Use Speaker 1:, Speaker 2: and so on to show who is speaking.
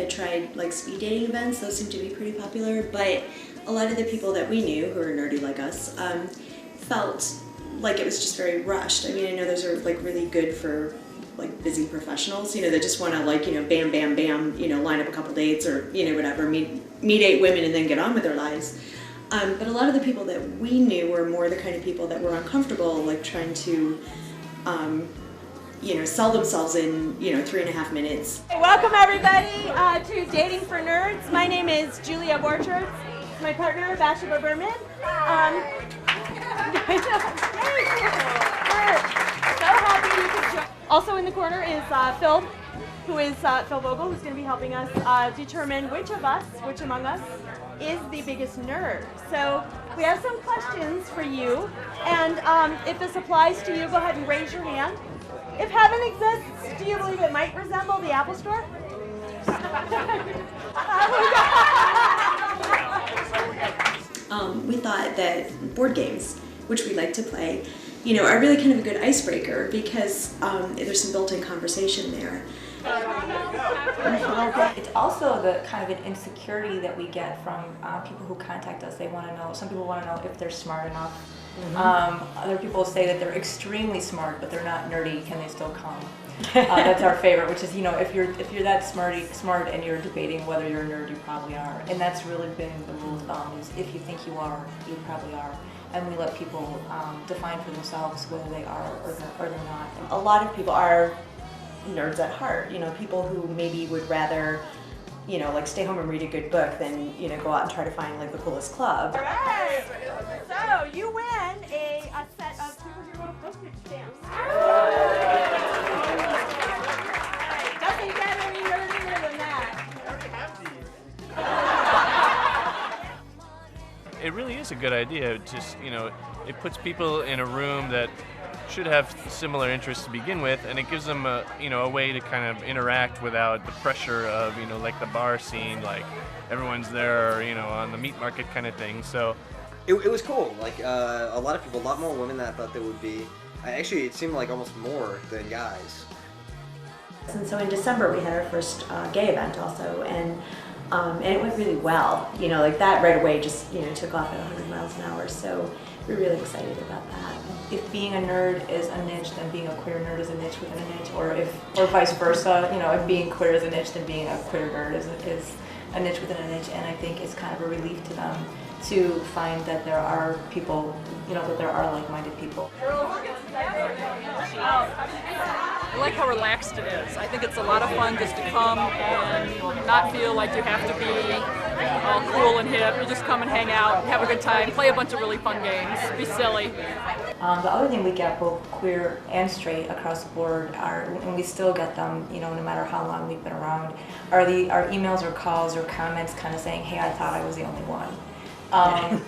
Speaker 1: had tried like speed dating events. Those seem to be pretty popular, but a lot of the people that we knew who are nerdy like us felt like it was just very rushed. I mean, I know those are like really good for like busy professionals, you know, that just want to like, you know, bam, bam, bam, you know, line up a couple dates or, you know, whatever, meet 8 women and then get on with their lives. But a lot of the people that we knew were more the kind of people that were uncomfortable, like trying to, you know, sell themselves in, you know, 3.5 minutes.
Speaker 2: Hey, welcome everybody to Dating for Nerds. My name is Julia Borcherts. My partner, Bathsheba Birman. We're so happy you could join. Also in the corner is Phil, Phil Vogel, who's going to be helping us determine which among us is the biggest nerd. So we have some questions for you, and if this applies to you, go ahead and raise your hand. If heaven exists, do you believe it might resemble the Apple Store?
Speaker 1: We thought that board games, which we like to play, you know, are really kind of a good icebreaker because there's some built-in conversation there.
Speaker 3: It's also the kind of an insecurity that we get from people who contact us. They want to know, some people want to know if they're smart enough. Mm-hmm. Other people say that they're extremely smart, but they're not nerdy. Can they still come? That's our favorite, which is, you know, if you're that smart and you're debating whether you're a nerd, you probably are. And that's really been the rule of thumb, is if you think you are, you probably are. And we let people define for themselves whether they are or they're not.
Speaker 4: A lot of people are nerds at heart, you know, people who maybe would rather, you know, like stay home and read a good book than, you know, go out and try to find like the coolest club.
Speaker 2: All right, so you win a set of superhero postage stamps. Doesn't get any nerdier than that.
Speaker 5: I already have these. It really is a good idea. It just, you know, it puts people in a room that should have similar interests to begin with, and it gives them a, you know, a way to kind of interact without the pressure of, you know, like the bar scene, like everyone's there, you know, on the meat market kind of thing. So
Speaker 6: it was cool. Like a lot of people, a lot more women than I thought there would be. Actually, it seemed like almost more than guys.
Speaker 4: And so in December we had our first gay event also, and it went really well. You know, like that right away just, you know, took off at 100 miles an hour. So we're really excited about that.
Speaker 3: If being a nerd is a niche, then being a queer nerd is a niche within a niche, or vice versa. You know, if being queer is a niche, then being a queer nerd is a niche within a niche. And I think it's kind of a relief to them to find that there are people, you know, that there are like-minded people.
Speaker 7: I like how relaxed it is. I think it's a lot of fun just to come and not feel like you have to be all cool and hip. You just come and hang out, have a good time, play a bunch of really fun games, be silly.
Speaker 3: The other thing we get, both queer and straight across the board, are, and we still get them, you know, no matter how long we've been around, are our emails or calls or comments kind of saying, hey, I thought I was the only one. And